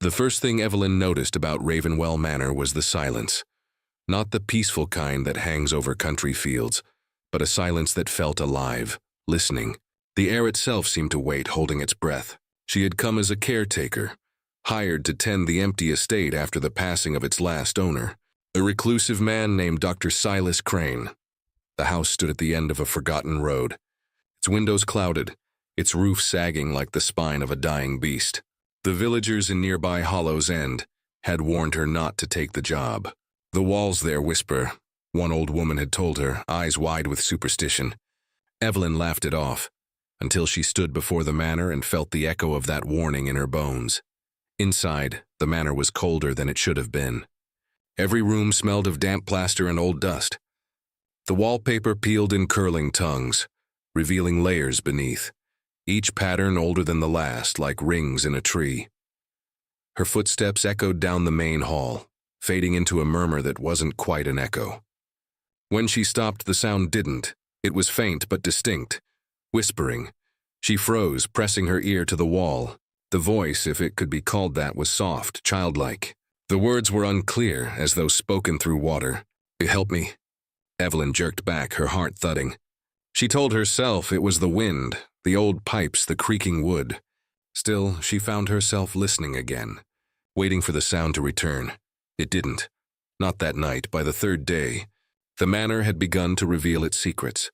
The first thing Evelyn noticed about Ravenwell Manor was the silence. Not the peaceful kind that hangs over country fields, but a silence that felt alive, listening. The air itself seemed to wait, holding its breath. She had come as a caretaker, hired to tend the empty estate after the passing of its last owner, a reclusive man named Dr. Silas Crane. The house stood at the end of a forgotten road, its windows clouded, its roof sagging like the spine of a dying beast. The villagers in nearby Hollow's End had warned her not to take the job. The walls there whisper, one old woman had told her, eyes wide with superstition. Evelyn laughed it off, until she stood before the manor and felt the echo of that warning in her bones. Inside, the manor was colder than it should have been. Every room smelled of damp plaster and old dust. The wallpaper peeled in curling tongues, revealing layers beneath, each pattern older than the last, like rings in a tree. Her footsteps echoed down the main hall, fading into a murmur that wasn't quite an echo. When she stopped, the sound didn't. It was faint but distinct, whispering. She froze, pressing her ear to the wall. The voice, if it could be called that, was soft, childlike. The words were unclear, as though spoken through water. "Help me." Evelyn jerked back, her heart thudding. She told herself it was the wind, the old pipes, the creaking wood. Still, she found herself listening again, waiting for the sound to return. It didn't. Not that night. By the third day, the manor had begun to reveal its secrets.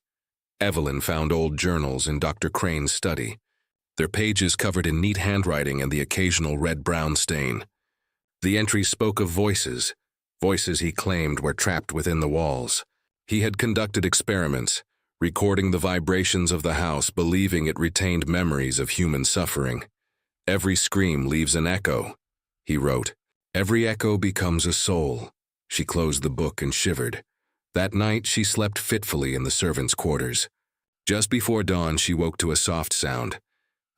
Evelyn found old journals in Dr. Crane's study, their pages covered in neat handwriting and the occasional red-brown stain. The entries spoke of voices he claimed were trapped within the walls. He had conducted experiments, recording the vibrations of the house, believing it retained memories of human suffering. "Every scream leaves an echo," he wrote. "Every echo becomes a soul." She closed the book and shivered. That night, she slept fitfully in the servants' quarters. Just before dawn, she woke to a soft sound,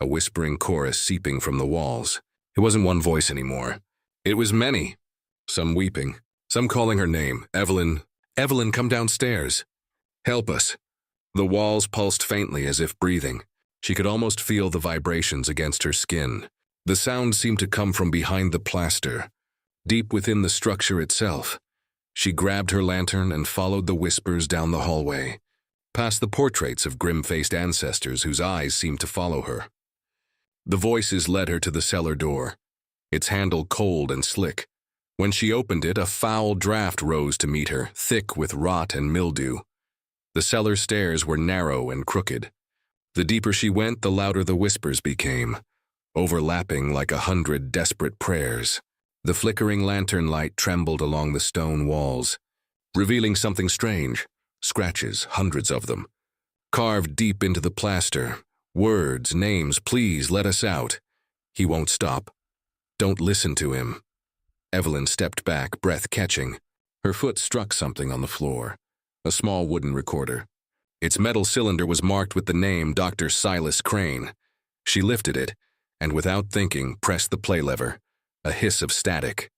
a whispering chorus seeping from the walls. It wasn't one voice anymore. It was many, some weeping, some calling her name. "Evelyn, Evelyn, come downstairs. Help us." The walls pulsed faintly as if breathing. She could almost feel the vibrations against her skin. The sound seemed to come from behind the plaster, deep within the structure itself. She grabbed her lantern and followed the whispers down the hallway, past the portraits of grim-faced ancestors whose eyes seemed to follow her. The voices led her to the cellar door, its handle cold and slick. When she opened it, a foul draft rose to meet her, thick with rot and mildew. The cellar stairs were narrow and crooked. The deeper she went, the louder the whispers became, overlapping like 100 desperate prayers. The flickering lantern light trembled along the stone walls, revealing something strange. Scratches, hundreds of them, carved deep into the plaster. Words, names, "Please let us out." "He won't stop. Don't listen to him." Evelyn stepped back, breath catching. Her foot struck something on the floor, a small wooden recorder. Its metal cylinder was marked with the name Dr. Silas Crane. She lifted it, and without thinking, pressed the play lever. A hiss of static.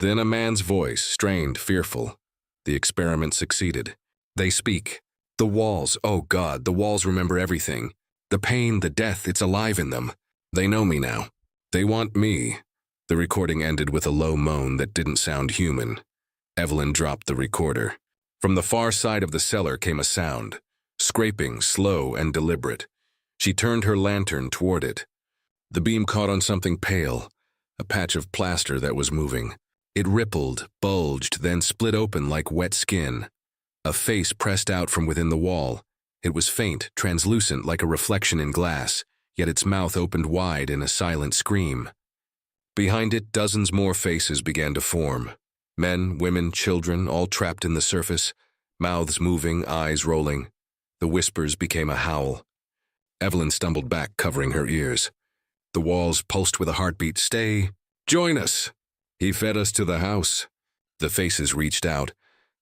Then a man's voice, strained, fearful. The experiment succeeded. "They speak. The walls, oh God, the walls remember everything. The pain, the death, it's alive in them. They know me now. They want me." The recording ended with a low moan that didn't sound human. Evelyn dropped the recorder. From the far side of the cellar came a sound, scraping, slow and deliberate. She turned her lantern toward it. The beam caught on something pale, a patch of plaster that was moving. It rippled, bulged, then split open like wet skin. A face pressed out from within the wall. It was faint, translucent like a reflection in glass, yet its mouth opened wide in a silent scream. Behind it, dozens more faces began to form. Men, women, children, all trapped in the surface, mouths moving, eyes rolling. The whispers became a howl. Evelyn stumbled back, covering her ears. The walls pulsed with a heartbeat. "Stay. Join us. He fed us to the house." The faces reached out,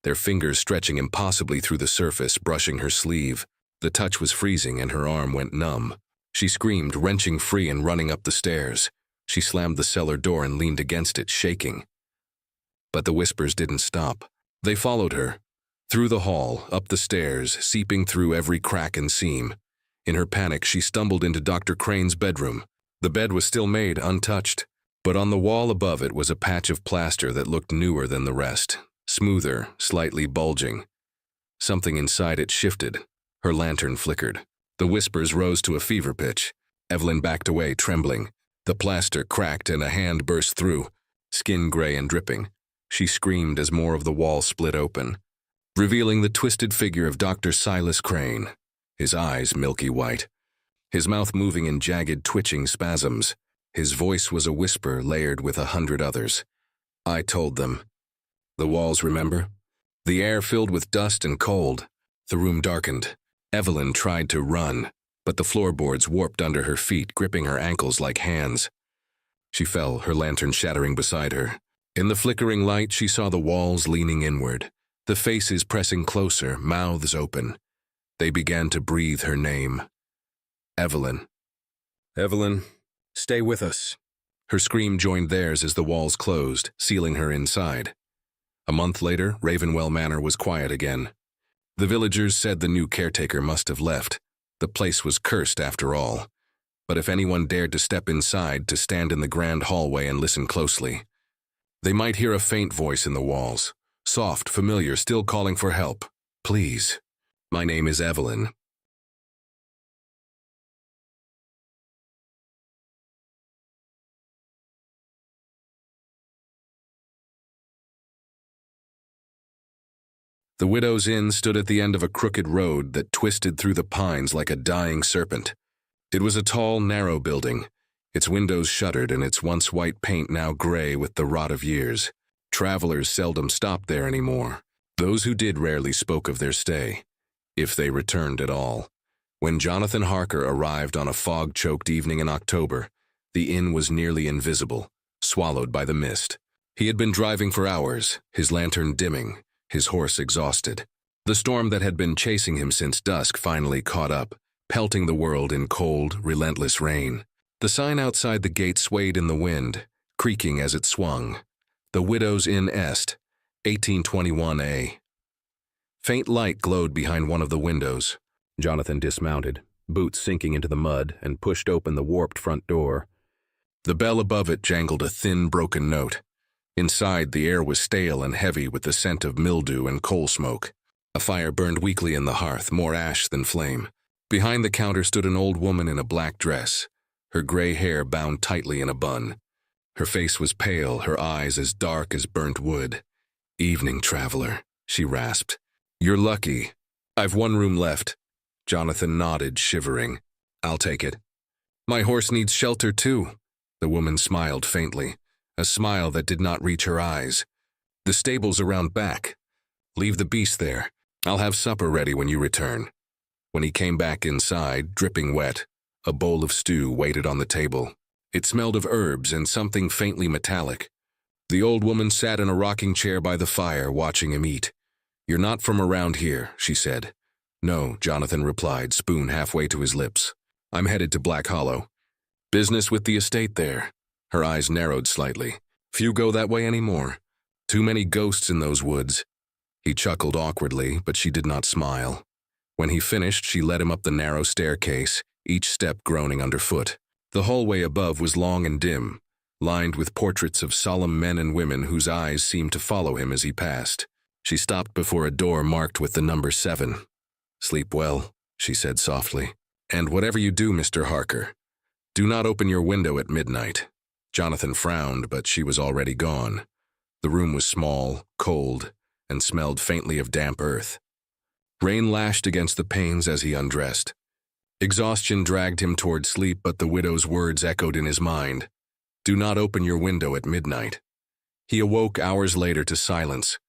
their fingers stretching impossibly through the surface, brushing her sleeve. The touch was freezing and her arm went numb. She screamed, wrenching free and running up the stairs. She slammed the cellar door and leaned against it, shaking. But the whispers didn't stop. They followed her, through the hall, up the stairs, seeping through every crack and seam. In her panic, she stumbled into Dr. Crane's bedroom. The bed was still made, untouched. But on the wall above it was a patch of plaster that looked newer than the rest, smoother, slightly bulging. Something inside it shifted. Her lantern flickered. The whispers rose to a fever pitch. Evelyn backed away, trembling. The plaster cracked and a hand burst through, skin gray and dripping. She screamed as more of the wall split open, revealing the twisted figure of Dr. Silas Crane, his eyes milky white, his mouth moving in jagged, twitching spasms. His voice was a whisper layered with 100 others. I told them. The walls, remember? The air filled with dust and cold. The room darkened. Evelyn tried to run, but the floorboards warped under her feet, gripping her ankles like hands. She fell, her lantern shattering beside her. In the flickering light, she saw the walls leaning inward, the faces pressing closer, mouths open. They began to breathe her name. Evelyn. Evelyn, stay with us. Her scream joined theirs as the walls closed, sealing her inside. A month later, Ravenwell Manor was quiet again. The villagers said the new caretaker must have left. The place was cursed after all. But if anyone dared to step inside, to stand in the grand hallway and listen closely, they might hear a faint voice in the walls, soft, familiar, still calling for help. Please, my name is Evelyn. The Widow's Inn stood at the end of a crooked road that twisted through the pines like a dying serpent. It was a tall, narrow building, its windows shuttered and its once white paint now gray with the rot of years. Travelers seldom stopped there anymore. Those who did rarely spoke of their stay, if they returned at all. When Jonathan Harker arrived on a fog-choked evening in October, the inn was nearly invisible, swallowed by the mist. He had been driving for hours, his lantern dimming, his horse exhausted. The storm that had been chasing him since dusk finally caught up, pelting the world in cold, relentless rain. The sign outside the gate swayed in the wind, creaking as it swung. The Widow's Inn Est, 1821A. Faint light glowed behind one of the windows. Jonathan dismounted, boots sinking into the mud, and pushed open the warped front door. The bell above it jangled a thin, broken note. Inside, the air was stale and heavy with the scent of mildew and coal smoke. A fire burned weakly in the hearth, more ash than flame. Behind the counter stood an old woman in a black dress, her gray hair bound tightly in a bun. Her face was pale, her eyes as dark as burnt wood. "Evening, traveler," she rasped. "You're lucky. I've one room left." Jonathan nodded, shivering. "I'll take it." "My horse needs shelter, too." The woman smiled faintly, a smile that did not reach her eyes. "The stable's around back. Leave the beast there. I'll have supper ready when you return." When he came back inside, dripping wet, a bowl of stew waited on the table. It smelled of herbs and something faintly metallic. The old woman sat in a rocking chair by the fire, watching him eat. "You're not from around here," she said. "No," Jonathan replied, spoon halfway to his lips. "I'm headed to Black Hollow. Business with the estate there." Her eyes narrowed slightly. "Few go that way anymore. Too many ghosts in those woods." He chuckled awkwardly, but she did not smile. When he finished, she led him up the narrow staircase, each step groaning underfoot. The hallway above was long and dim, lined with portraits of solemn men and women whose eyes seemed to follow him as he passed. She stopped before a door marked with the number 7. "Sleep well," she said softly. "And whatever you do, Mr. Harker, do not open your window at midnight." Jonathan frowned, but she was already gone. The room was small, cold, and smelled faintly of damp earth. Rain lashed against the panes as he undressed. Exhaustion dragged him toward sleep, but the widow's words echoed in his mind. "Do not open your window at midnight." He awoke hours later to silence.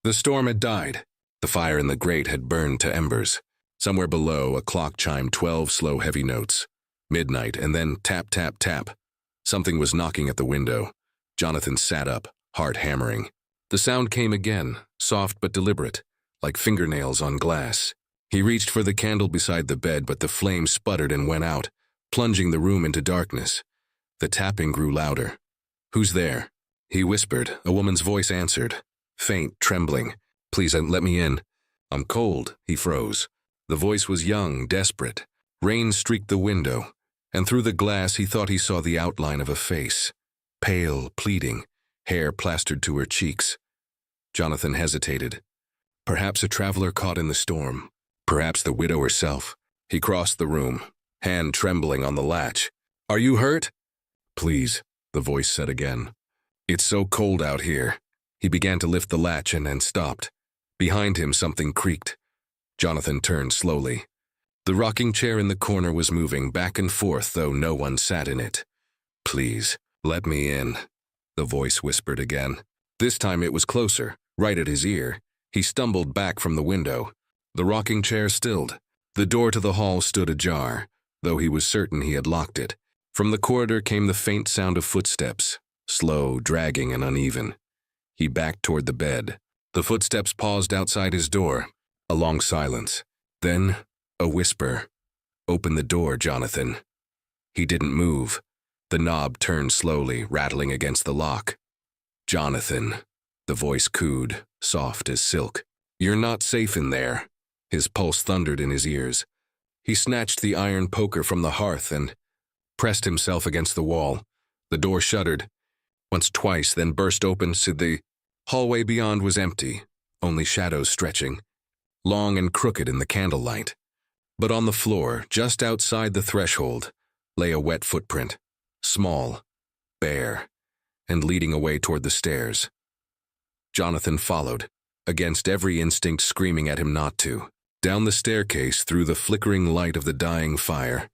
The storm had died. The fire in the grate had burned to embers. Somewhere below, a clock chimed 12 slow, heavy notes. Midnight, and then tap, tap, tap. Something was knocking at the window. Jonathan sat up, heart hammering. The sound came again, soft but deliberate, like fingernails on glass. He reached for the candle beside the bed, but the flame sputtered and went out, plunging the room into darkness. The tapping grew louder. "Who's there?" he whispered. A woman's voice answered, faint, trembling. "Please, let me in." "I'm cold." He froze. The voice was young, desperate. Rain streaked the window, and through the glass he thought he saw the outline of a face. pale, pleading, hair plastered to her cheeks. Jonathan hesitated. Perhaps a traveler caught in the storm. Perhaps the widow herself. He crossed the room, hand trembling on the latch. "Are you hurt?" "Please," the voice said again. "It's so cold out here." He began to lift the latch and then stopped. Behind him, something creaked. Jonathan turned slowly. The rocking chair in the corner was moving back and forth, though no one sat in it. "Please, let me in," the voice whispered again. This time it was closer, right at his ear. He stumbled back from the window. The rocking chair stilled. The door to the hall stood ajar, though he was certain he had locked it. From the corridor came the faint sound of footsteps, slow, dragging, and uneven. He backed toward the bed. The footsteps paused outside his door. A long silence. Then, a whisper. "Open the door, Jonathan." He didn't move. The knob turned slowly, rattling against the lock. "Jonathan," the voice cooed, soft as silk. "You're not safe in there." His pulse thundered in his ears. He snatched the iron poker from the hearth and pressed himself against the wall. The door shuddered. Once, twice, then burst open so the hallway beyond was empty, only shadows stretching, long and crooked in the candlelight. But on the floor, just outside the threshold, lay a wet footprint, small, bare, and leading away toward the stairs. Jonathan followed, against every instinct screaming at him not to. Down the staircase, through the flickering light of the dying fire,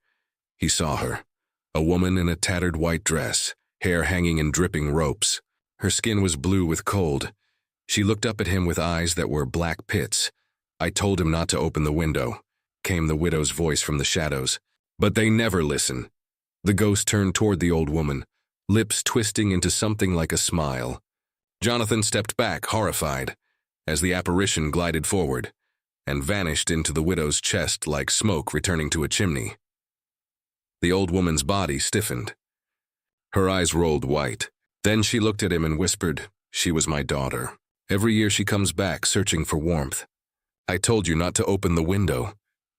he saw her, a woman in a tattered white dress, hair hanging in dripping ropes. Her skin was blue with cold. She looked up at him with eyes that were black pits. "I told him not to open the window," came the widow's voice from the shadows. "But they never listen." The ghost turned toward the old woman, lips twisting into something like a smile. Jonathan stepped back, horrified, as the apparition glided forward and vanished into the widow's chest like smoke returning to a chimney. The old woman's body stiffened. Her eyes rolled white. Then she looked at him and whispered, "She was my daughter. Every year she comes back, searching for warmth. I told you not to open the window."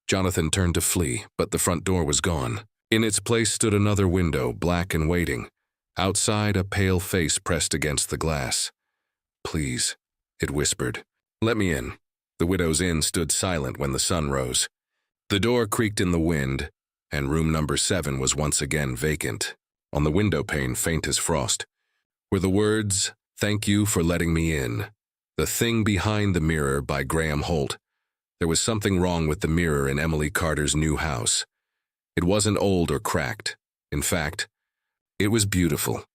Jonathan turned to flee, but the front door was gone. In its place stood another window, black and waiting. Outside, a pale face pressed against the glass. "Please," it whispered. "Let me in." The widow's inn stood silent when the sun rose. The door creaked in the wind, and room number 7 was once again vacant. On the window pane, faint as frost, were the words, "Thank you for letting me in." The Thing Behind the Mirror by Graham Holt. There was something wrong with the mirror in Emily Carter's new house. It wasn't old or cracked. In fact, it was beautiful.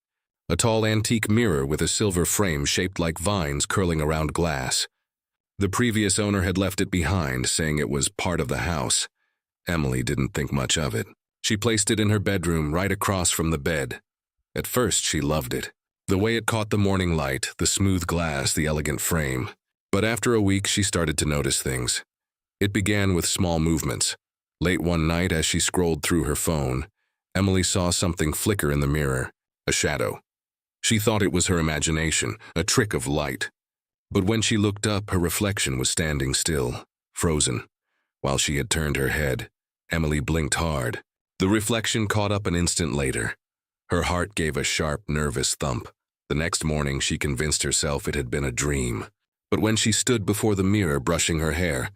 A tall antique mirror with a silver frame shaped like vines curling around glass. The previous owner had left it behind, saying it was part of the house. Emily didn't think much of it. She placed it in her bedroom right across from the bed. At first, she loved it. The way it caught the morning light, the smooth glass, the elegant frame. But after a week, she started to notice things. It began with small movements. Late one night, as she scrolled through her phone, Emily saw something flicker in the mirror, a shadow. She thought it was her imagination, a trick of light. But when she looked up, her reflection was standing still, frozen. While she had turned her head, Emily blinked hard. The reflection caught up an instant later. Her heart gave a sharp, nervous thump. The next morning, she convinced herself it had been a dream. But when she stood before the mirror brushing her hair,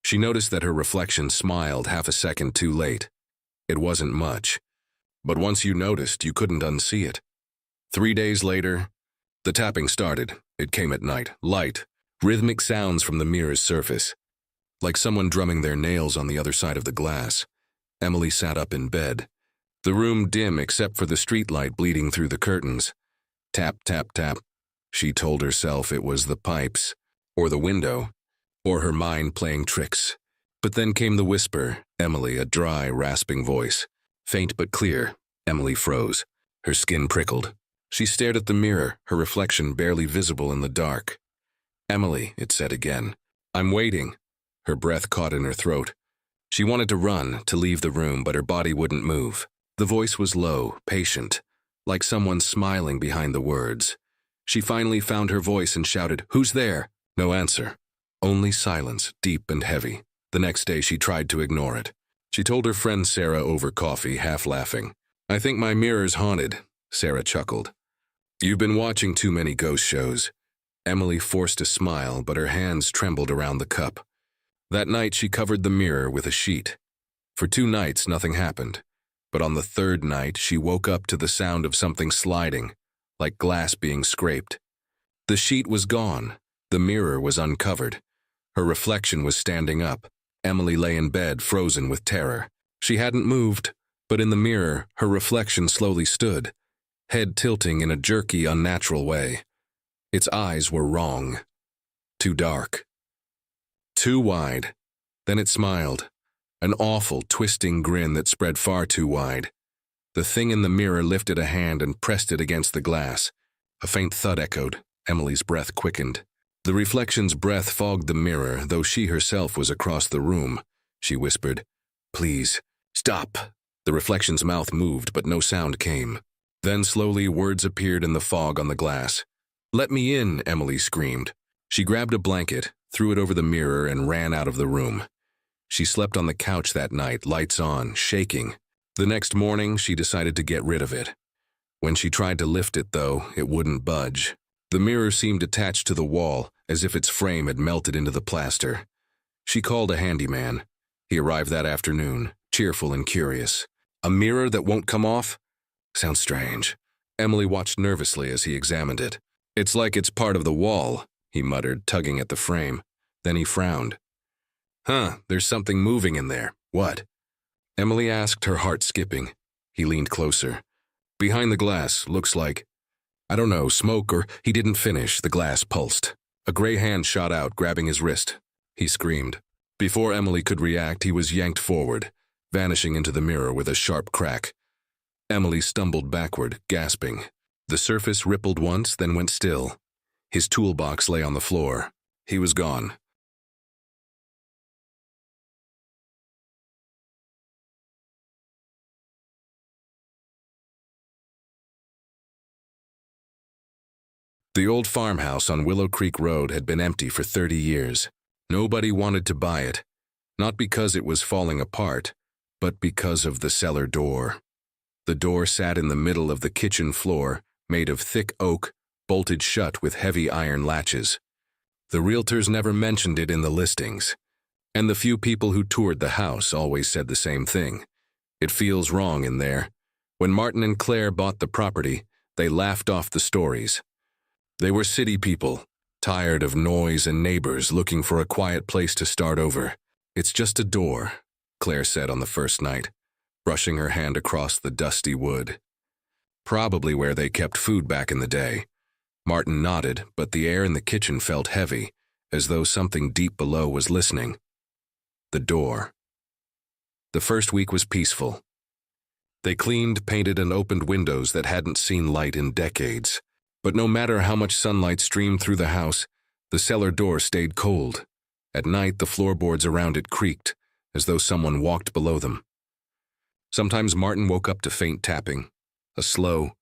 she noticed that her reflection smiled half a second too late. It wasn't much. But once you noticed, you couldn't unsee it. 3 days later, the tapping started. It came at night, light, rhythmic sounds from the mirror's surface, like someone drumming their nails on the other side of the glass. Emily sat up in bed, the room dim except for the streetlight bleeding through the curtains. Tap, tap, tap. She told herself it was the pipes, or the window, or her mind playing tricks. But then came the whisper, Emily, a dry, rasping voice. Faint but clear. Emily froze. Her skin prickled. She stared at the mirror, her reflection barely visible in the dark. "Emily," it said again. "I'm waiting." Her breath caught in her throat. She wanted to run, to leave the room, but her body wouldn't move. The voice was low, patient, like someone smiling behind the words. She finally found her voice and shouted, "Who's there?" No answer. Only silence, deep and heavy. The next day she tried to ignore it. She told her friend Sarah over coffee, half laughing. "I think my mirror's haunted," Sarah chuckled. You've been watching too many ghost shows. Emily forced a smile, but her hands trembled around the cup. That night, she covered the mirror with a sheet. For 2 nights, nothing happened. But on the 3rd night, she woke up to the sound of something sliding, like glass being scraped. The sheet was gone. The mirror was uncovered. Her reflection was standing up. Emily lay in bed, frozen with terror. She hadn't moved, but in the mirror, her reflection slowly stood, head tilting in a jerky, unnatural way. Its eyes were wrong. Too dark. Too wide. Then it smiled. An awful, twisting grin that spread far too wide. The thing in the mirror lifted a hand and pressed it against the glass. A faint thud echoed. Emily's breath quickened. The reflection's breath fogged the mirror, though she herself was across the room. She whispered, "Please, stop." The reflection's mouth moved, but no sound came. Then slowly words appeared in the fog on the glass. "Let me in," Emily screamed. She grabbed a blanket, threw it over the mirror, and ran out of the room. She slept on the couch that night, lights on, shaking. The next morning, she decided to get rid of it. When she tried to lift it, though, it wouldn't budge. The mirror seemed attached to the wall, as if its frame had melted into the plaster. She called a handyman. He arrived that afternoon, cheerful and curious. "A mirror that won't come off? Sounds strange." Emily watched nervously as he examined it. "It's like it's part of the wall," he muttered, tugging at the frame. Then he frowned. There's something moving in there. What?" Emily asked, her heart skipping. He leaned closer. "Behind the glass, looks like, I don't know, smoke or..." He didn't finish. The glass pulsed. A gray hand shot out, grabbing his wrist. He screamed. Before Emily could react, he was yanked forward, vanishing into the mirror with a sharp crack. Emily stumbled backward, gasping. The surface rippled once, then went still. His toolbox lay on the floor. He was gone. The old farmhouse on Willow Creek Road had been empty for 30 years. Nobody wanted to buy it, not because it was falling apart, but because of the cellar door. The door sat in the middle of the kitchen floor, made of thick oak, bolted shut with heavy iron latches. The realtors never mentioned it in the listings, and the few people who toured the house always said the same thing. It feels wrong in there. When Martin and Claire bought the property, they laughed off the stories. They were city people, tired of noise and neighbors looking for a quiet place to start over. "It's just a door," Claire said on the first night, brushing her hand across the dusty wood. "Probably where they kept food back in the day." Martin nodded, but the air in the kitchen felt heavy, as though something deep below was listening. The door. The first week was peaceful. They cleaned, painted, and opened windows that hadn't seen light in decades. But no matter how much sunlight streamed through the house, the cellar door stayed cold. At night, the floorboards around it creaked, as though someone walked below them. Sometimes Martin woke up to faint tapping, a slow,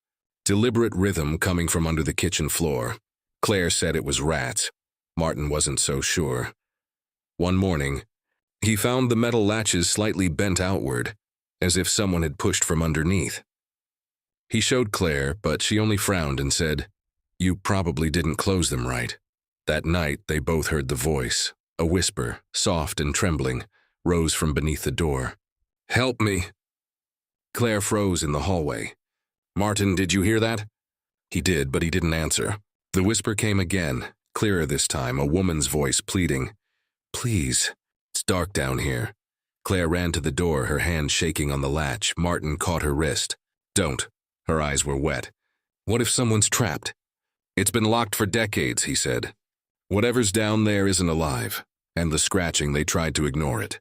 deliberate rhythm coming from under the kitchen floor. Claire said it was rats. Martin wasn't so sure. One morning, he found the metal latches slightly bent outward, as if someone had pushed from underneath. He showed Claire, but she only frowned and said, "You probably didn't close them right." That night, they both heard the voice. A whisper, soft and trembling, rose from beneath the door. "Help me." Claire froze in the hallway. "Martin, did you hear that?" He did, but he didn't answer. The whisper came again, clearer this time, a woman's voice pleading. "Please, it's dark down here." Claire ran to the door, her hand shaking on the latch. Martin caught her wrist. "Don't." Her eyes were wet. "What if someone's trapped?" "It's been locked for decades," he said. "Whatever's down there isn't alive." And the scratching, they tried to ignore it.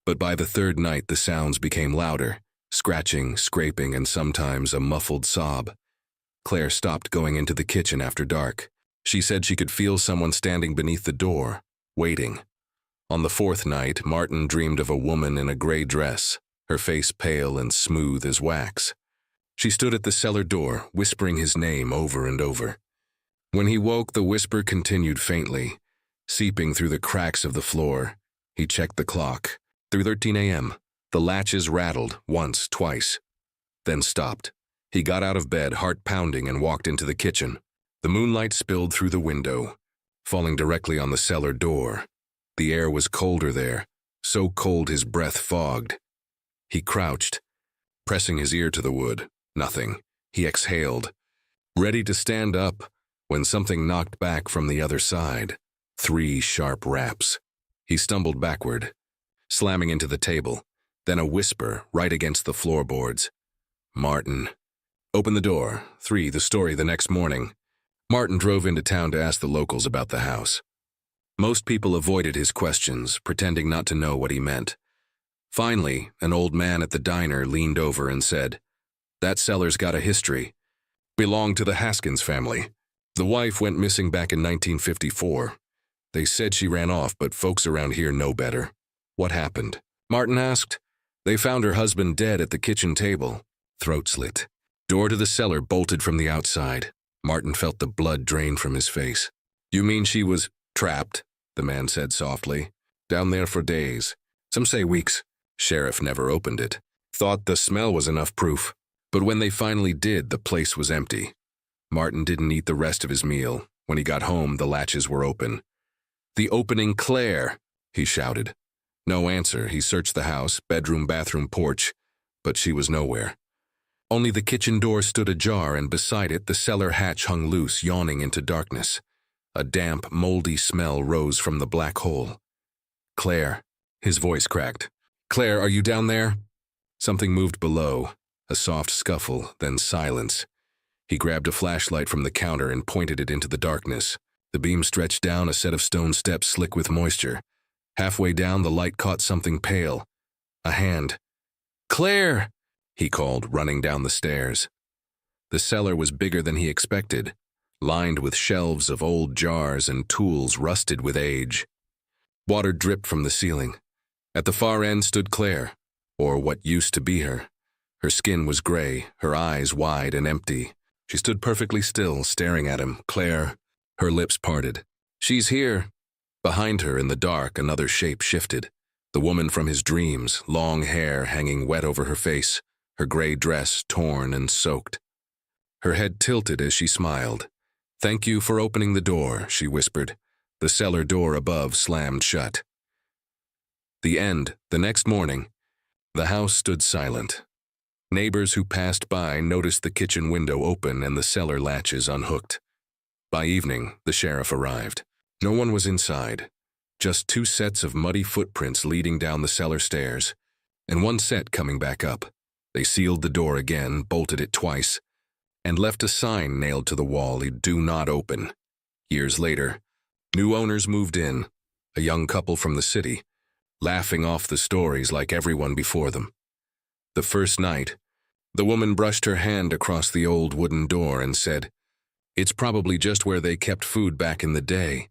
But by the 3rd night, the sounds became louder, scratching, scraping, and sometimes a muffled sob. Claire stopped going into the kitchen after dark. She said she could feel someone standing beneath the door, waiting. On the 4th night, Martin dreamed of a woman in a gray dress, her face pale and smooth as wax. She stood at the cellar door, whispering his name over and over. When he woke, the whisper continued faintly, seeping through the cracks of the floor. He checked the clock. 3:13 a.m. The latches rattled once, twice, then stopped. He got out of bed, heart pounding, and walked into the kitchen. The moonlight spilled through the window, falling directly on the cellar door. The air was colder there, so cold his breath fogged. He crouched, pressing his ear to the wood. Nothing. He exhaled, ready to stand up, when something knocked back from the other side. 3 sharp raps. He stumbled backward, slamming into the table, then a whisper right against the floorboards. "Martin." "Open the door." 3. The story the next morning. Martin drove into town to ask the locals about the house. Most people avoided his questions, pretending not to know what he meant. Finally, an old man at the diner leaned over and said, "That cellar's got a history. Belonged to the Haskins family. The wife went missing back in 1954. They said she ran off, but folks around here know better." "What happened?" Martin asked. "They found her husband dead at the kitchen table." Throat slit. Door to the cellar bolted from the outside. Martin felt the blood drain from his face. "You mean she was trapped?" the man said softly. "Down there for days. Some say weeks." Sheriff never opened it. Thought the smell was enough proof. But when they finally did, the place was empty. Martin didn't eat the rest of his meal. When he got home, the latches were open. "The opening, Claire!" he shouted. No answer. He searched the house, bedroom, bathroom, porch, but she was nowhere. Only the kitchen door stood ajar, and beside it the cellar hatch hung loose, yawning into darkness. A damp, moldy smell rose from the black hole. "Claire," his voice cracked. "Claire, are you down there?" Something moved below, a soft scuffle, then silence. He grabbed a flashlight from the counter and pointed it into the darkness. The beam stretched down a set of stone steps slick with moisture. Halfway down, the light caught something pale. A hand. "Claire!" he called, running down the stairs. The cellar was bigger than he expected, lined with shelves of old jars and tools rusted with age. Water dripped from the ceiling. At the far end stood Claire, or what used to be her. Her skin was gray, her eyes wide and empty. She stood perfectly still, staring at him. "Claire." Her lips parted. "She's here." Behind her, in the dark, another shape shifted. The woman from his dreams, long hair hanging wet over her face, her gray dress torn and soaked. Her head tilted as she smiled. "Thank you for opening the door," she whispered. The cellar door above slammed shut. The end. The next morning, the house stood silent. Neighbors who passed by noticed the kitchen window open and the cellar latches unhooked. By evening, the sheriff arrived. No one was inside. Just 2 sets of muddy footprints leading down the cellar stairs, and 1 set coming back up. They sealed the door again, bolted it twice, and left a sign nailed to the wall: "Do not open." Years later, new owners moved in, a young couple from the city, laughing off the stories like everyone before them. The first night, the woman brushed her hand across the old wooden door and said, "It's probably just where they kept food back in the day."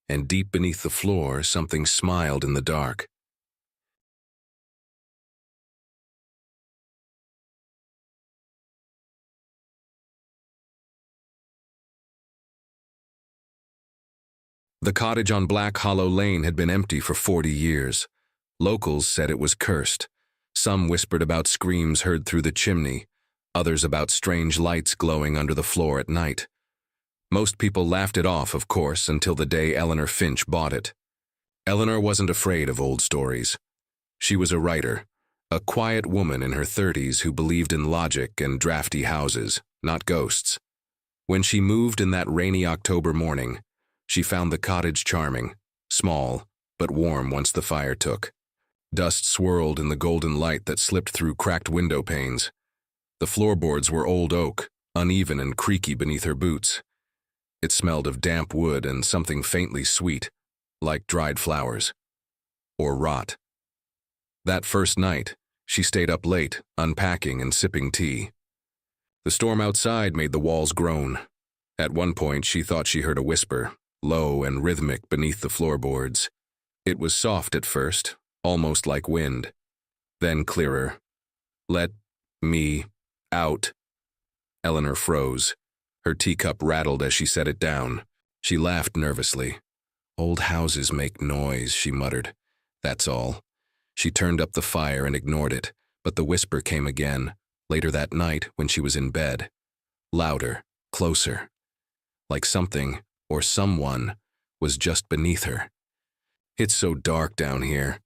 And deep beneath the floor, something smiled in the dark. The cottage on Black Hollow Lane had been empty for 40 years. Locals said it was cursed. Some whispered about screams heard through the chimney, others about strange lights glowing under the floor at night. Most people laughed it off, of course, until the day Eleanor Finch bought it. Eleanor wasn't afraid of old stories. She was a writer, a quiet woman in her 30s who believed in logic and drafty houses, not ghosts. When she moved in that rainy October morning, she found the cottage charming, small, but warm once the fire took. Dust swirled in the golden light that slipped through cracked window panes. The floorboards were old oak, uneven and creaky beneath her boots. It smelled of damp wood and something faintly sweet, like dried flowers. Or rot. That first night, she stayed up late, unpacking and sipping tea. The storm outside made the walls groan. At one point, she thought she heard a whisper, low and rhythmic beneath the floorboards. It was soft at first, almost like wind. Then clearer. "Let me out." Eleanor froze. Her teacup rattled as she set it down. She laughed nervously. "Old houses make noise," she muttered. "That's all." She turned up the fire and ignored it, but the whisper came again. Later that night, when she was in bed, louder, closer, like something or someone was just beneath her. It's so dark down here.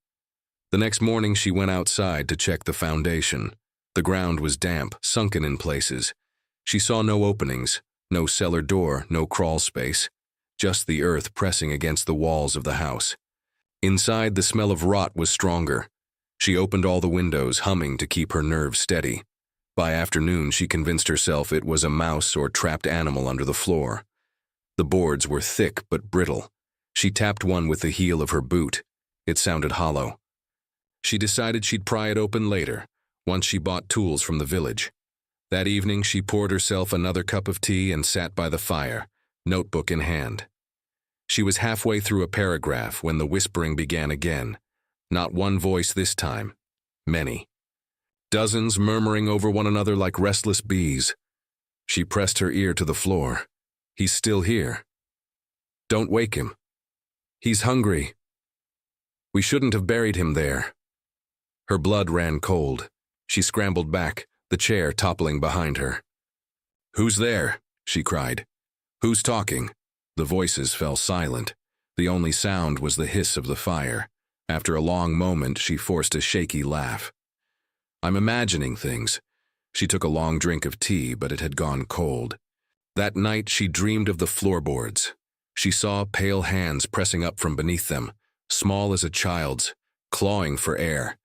The next morning, she went outside to check the foundation. The ground was damp, sunken in places. She saw no openings, no cellar door, no crawl space, just the earth pressing against the walls of the house. Inside, the smell of rot was stronger. She opened all the windows, humming to keep her nerves steady. By afternoon, she convinced herself it was a mouse or trapped animal under the floor. The boards were thick but brittle. She tapped one with the heel of her boot. It sounded hollow. She decided she'd pry it open later, once she bought tools from the village. That evening, she poured herself another cup of tea and sat by the fire, notebook in hand. She was halfway through a paragraph when the whispering began again. Not one voice this time. Many. Dozens murmuring over one another like restless bees. She pressed her ear to the floor. He's still here. Don't wake him. He's hungry. We shouldn't have buried him there. Her blood ran cold. She scrambled back, the chair toppling behind her. Who's there? She cried. Who's talking? The voices fell silent. The only sound was the hiss of the fire. After a long moment, she forced a shaky laugh. I'm imagining things. She took a long drink of tea, but it had gone cold. That night, she dreamed of the floorboards. She saw pale hands pressing up from beneath them, small as a child's, clawing for air.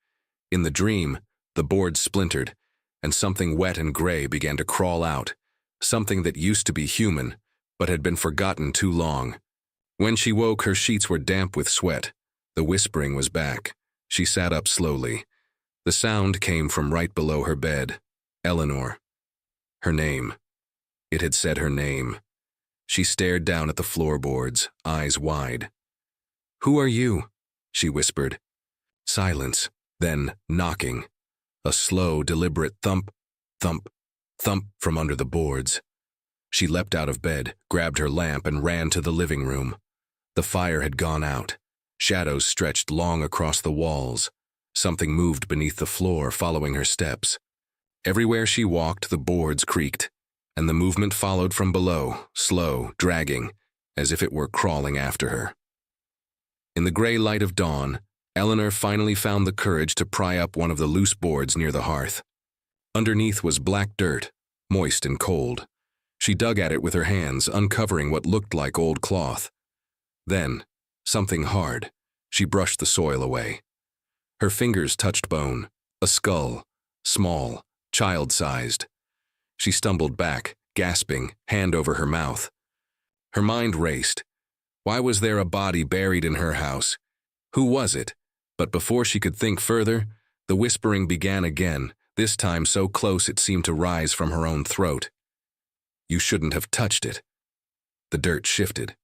In the dream, the boards splintered, and something wet and gray began to crawl out, something that used to be human, but had been forgotten too long. When she woke, her sheets were damp with sweat. The whispering was back. She sat up slowly. The sound came from right below her bed. Eleanor. Her name. It had said her name. She stared down at the floorboards, eyes wide. Who are you? She whispered. Silence, then knocking. A slow, deliberate thump, thump, thump from under the boards. She leapt out of bed, grabbed her lamp, and ran to the living room. The fire had gone out. Shadows stretched long across the walls. Something moved beneath the floor, following her steps. Everywhere she walked, the boards creaked, and the movement followed from below, slow, dragging, as if it were crawling after her. In the gray light of dawn, Eleanor finally found the courage to pry up one of the loose boards near the hearth. Underneath was black dirt, moist and cold. She dug at it with her hands, uncovering what looked like old cloth. Then, something hard. She brushed the soil away. Her fingers touched bone, a skull, small, child-sized. She stumbled back, gasping, hand over her mouth. Her mind raced. Why was there a body buried in her house? Who was it? But before she could think further, the whispering began again, this time so close it seemed to rise from her own throat. You shouldn't have touched it. The dirt shifted.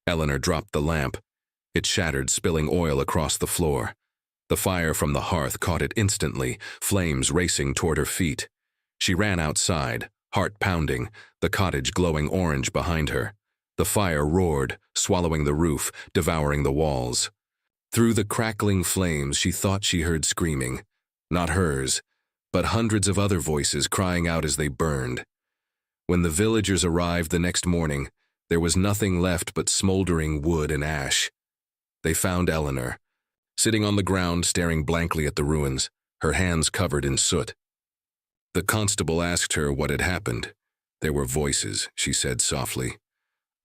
Eleanor dropped the lamp. It shattered, spilling oil across the floor. The fire from the hearth caught it instantly, flames racing toward her feet. She ran outside, heart pounding, the cottage glowing orange behind her. The fire roared, swallowing the roof, devouring the walls. Through the crackling flames, she thought she heard screaming. Not hers, but hundreds of other voices crying out as they burned. When the villagers arrived the next morning, there was nothing left but smoldering wood and ash. They found Eleanor, sitting on the ground staring blankly at the ruins, her hands covered in soot. The constable asked her what had happened. There were voices, she said softly.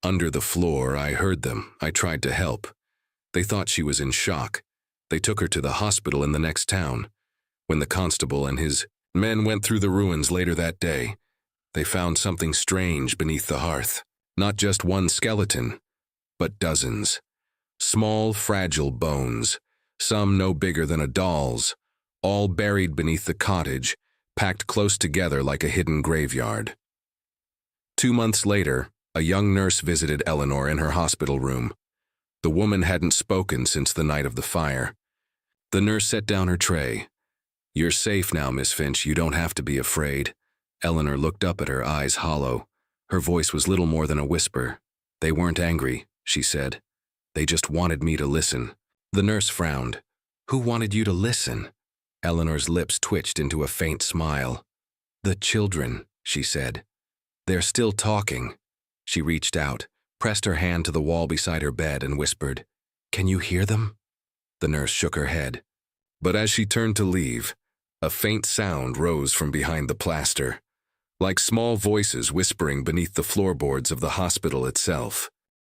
Under the floor, I heard them. I tried to help. They thought she was in shock. They took her to the hospital in the next town. When the constable and his men went through the ruins later that day, they found something strange beneath the hearth. Not just one skeleton, but dozens. Small, fragile bones, some no bigger than a doll's, all buried beneath the cottage, packed close together like a hidden graveyard. 2 months later, a young nurse visited Eleanor in her hospital room. The woman hadn't spoken since the night of the fire. The nurse set down her tray. You're safe now, Miss Finch. You don't have to be afraid. Eleanor looked up at her, eyes hollow. Her voice was little more than a whisper. They weren't angry, she said. They just wanted me to listen. The nurse frowned. Who wanted you to listen? Eleanor's lips twitched into a faint smile. The children, she said. They're still talking. She reached out, pressed her hand to the wall beside her bed and whispered, "Can you hear them?" The nurse shook her head. But as she turned to leave, a faint sound rose from behind the plaster, like small voices whispering beneath the floorboards of the hospital itself.